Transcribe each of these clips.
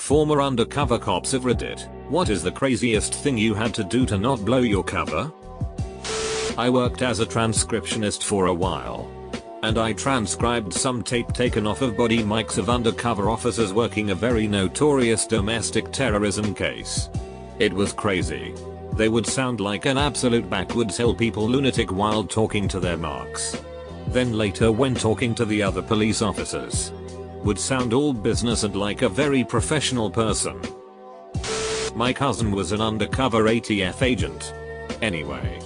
Former undercover cops of Reddit, what is the craziest thing you had to do to not blow your cover? I worked as a transcriptionist for a while. And I transcribed some tape taken off of body mics of undercover officers working a very notorious domestic terrorism case. It was crazy. They would sound like an absolute backwoods hill people lunatic while talking to their marks. Then later when talking to the other police officers, would sound all business and like a very professional person. My cousin was an undercover ATF agent. Anyway,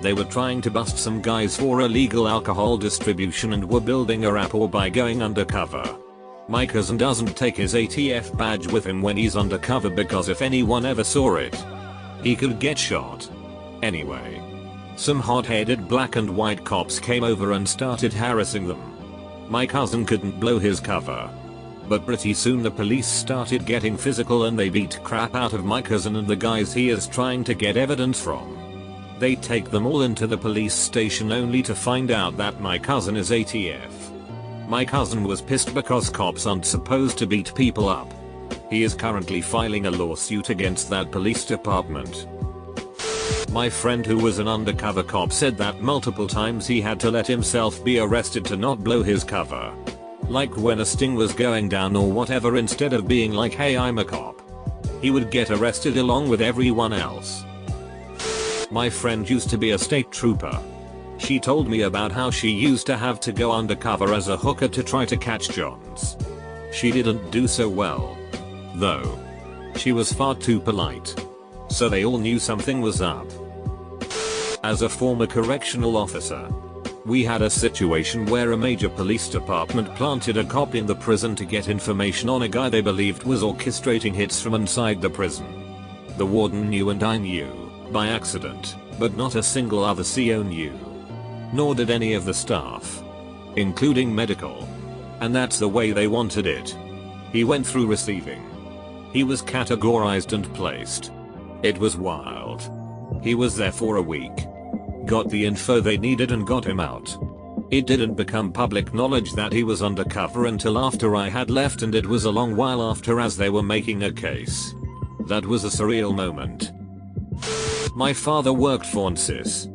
they were trying to bust some guys for illegal alcohol distribution and were building a rapport by going undercover. My cousin doesn't take his ATF badge with him when he's undercover because if anyone ever saw it, he could get shot. Anyway, some hot-headed black and white cops came over and started harassing them. My cousin couldn't blow his cover. But pretty soon the police started getting physical and they beat crap out of my cousin and the guys he is trying to get evidence from. They take them all into the police station only to find out that my cousin is ATF. My cousin was pissed because cops aren't supposed to beat people up. He is currently filing a lawsuit against that police department. My friend who was an undercover cop said that multiple times he had to let himself be arrested to not blow his cover. Like when a sting was going down or whatever, instead of being like, hey, I'm a cop, he would get arrested along with everyone else. My friend used to be a state trooper. She told me about how she used to have to go undercover as a hooker to try to catch Johns. She didn't do so well, though. She was far too polite. So they all knew something was up. As a former correctional officer, we had a situation where a major police department planted a cop in the prison to get information on a guy they believed was orchestrating hits from inside the prison. The warden knew and I knew, by accident, but not a single other CO knew. Nor did any of the staff, including medical. And that's the way they wanted it. He went through receiving. He was categorized and placed. It was wild. He was there for a week. Got the info they needed and got him out. It didn't become public knowledge that he was undercover until after I had left, and it was a long while after as they were making a case. That was a surreal moment. My father worked for NSYS.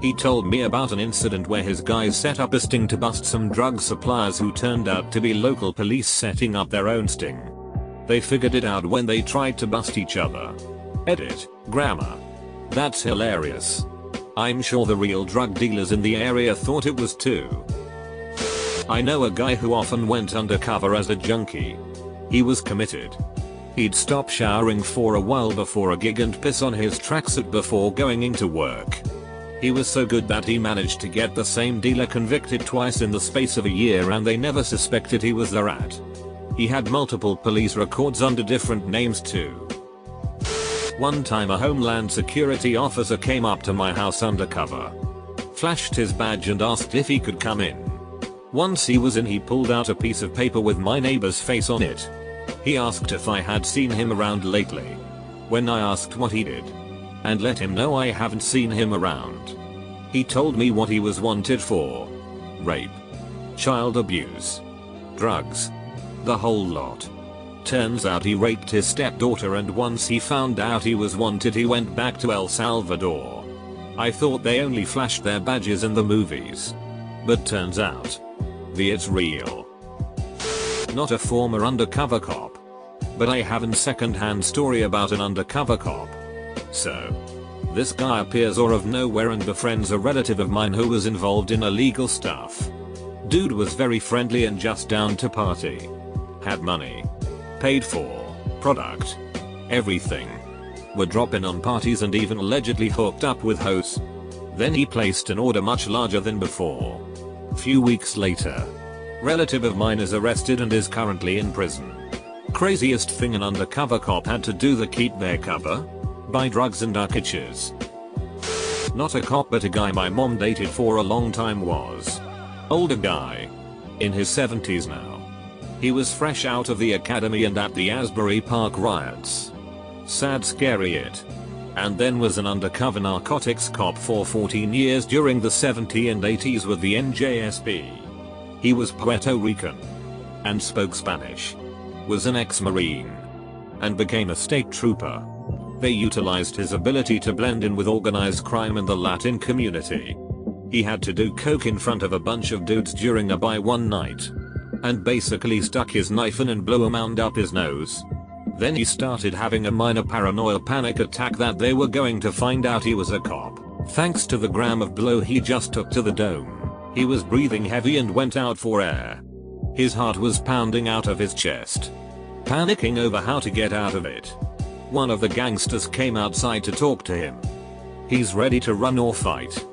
He told me about an incident where his guys set up a sting to bust some drug suppliers who turned out to be local police setting up their own sting. They figured it out when they tried to bust each other. Edit, grammar. That's hilarious. I'm sure the real drug dealers in the area thought it was too. I know a guy who often went undercover as a junkie. He was committed. He'd stop showering for a while before a gig and piss on his tracksuit before going into work. He was so good that he managed to get the same dealer convicted twice in the space of a year and they never suspected he was the rat. He had multiple police records under different names too. One time a Homeland Security officer came up to my house undercover, flashed his badge and asked if he could come in. Once he was in, he pulled out a piece of paper with my neighbor's face on it. He asked if I had seen him around lately. When I asked what he did, and let him know I haven't seen him around, he told me what he was wanted for. Rape, child abuse, drugs, the whole lot. Turns out he raped his stepdaughter, and once he found out he was wanted he went back to El Salvador. I thought they only flashed their badges in the movies. But turns out, it's real. Not a former undercover cop, but I have a second-hand story about an undercover cop. So, this guy appears out of nowhere and befriends a relative of mine who was involved in illegal stuff. Dude was very friendly and just down to party. Had money. Paid for, product, everything. Were dropping on parties and even allegedly hooked up with hosts. Then he placed an order much larger than before. Few weeks later, relative of mine is arrested and is currently in prison. Craziest thing an undercover cop had to do to keep their cover? Buy drugs and narcotics. Not a cop but a guy my mom dated for a long time was. Older guy. In his 70s now. He was fresh out of the academy and at the Asbury Park riots. Sad scary it. And then was an undercover narcotics cop for 14 years during the 70s and 80s with the NJSB. He was Puerto Rican. And spoke Spanish. Was an ex-Marine. and became a state trooper. They utilized his ability to blend in with organized crime in the Latin community. He had to do coke in front of a bunch of dudes during a buy one night. And basically stuck his knife in and blew a mound up his nose. Then he started having a minor paranoia panic attack that they were going to find out he was a cop. Thanks to the gram of blow he just took to the dome, he was breathing heavy and went out for air. His heart was pounding out of his chest. Panicking over how to get out of it, one of the gangsters came outside to talk to him. He's ready to run or fight.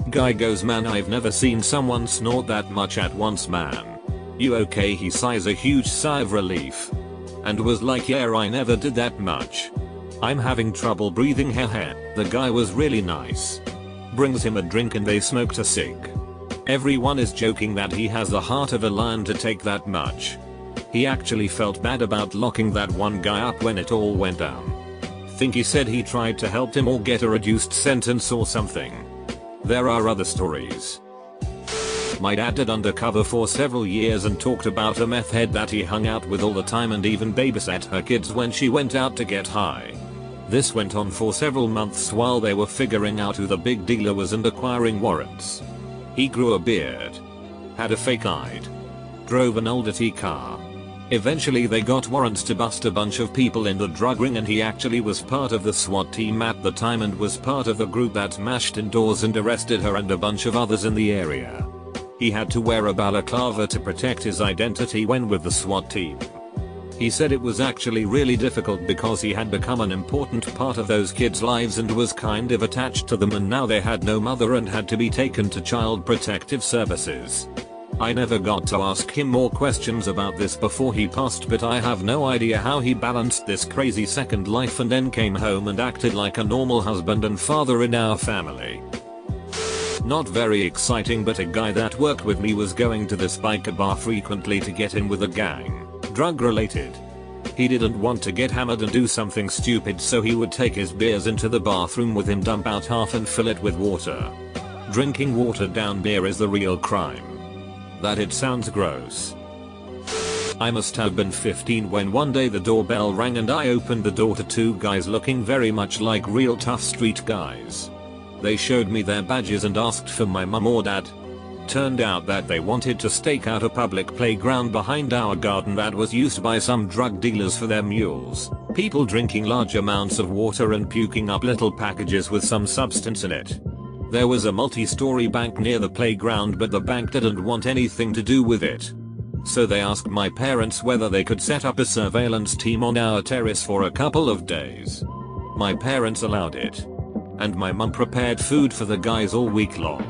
Guy goes, man, I've never seen someone snort that much at once, man. You okay? He sighs a huge sigh of relief. And was like, yeah, I never did that much. I'm having trouble breathing, haha. The guy was really nice. Brings him a drink and they smoked a cig. Everyone is joking that he has the heart of a lion to take that much. He actually felt bad about locking that one guy up when it all went down. Think he said he tried to help him or get a reduced sentence or something. There are other stories. My dad did Undercover for several years and talked about a meth head that he hung out with all the time and even babysat her kids when she went out to get high. This went on for several months while they were figuring out who the big dealer was and acquiring warrants. He grew a beard, had a fake ID, drove an older T car. Eventually they got warrants to bust a bunch of people in the drug ring, and he actually was part of the SWAT team at the time and was part of the group that smashed in doors and arrested her and a bunch of others in the area. He had to wear a balaclava to protect his identity when with the SWAT team. He said it was actually really difficult because he had become an important part of those kids' lives and was kind of attached to them, and now they had no mother and had to be taken to Child Protective Services. I never got to ask him more questions about this before he passed, but I have no idea how he balanced this crazy second life and then came home and acted like a normal husband and father in our family. Not very exciting, but a guy that worked with me was going to this biker bar frequently to get in with a gang, drug related. He didn't want to get hammered and do something stupid, so he would take his beers into the bathroom with him, dump out half and fill it with water. Drinking watered down beer is the real crime. That it sounds gross. I must have been 15 when one day the doorbell rang and I opened the door to two guys looking very much like real tough street guys. They showed me their badges and asked for my mum or dad. Turned out that they wanted to stake out a public playground behind our garden that was used by some drug dealers for their mules. People drinking large amounts of water and puking up little packages with some substance in it. There was a multi-story bank near the playground, but the bank didn't want anything to do with it. So they asked my parents whether they could set up a surveillance team on our terrace for a couple of days. My parents allowed it. And my mum prepared food for the guys all week long.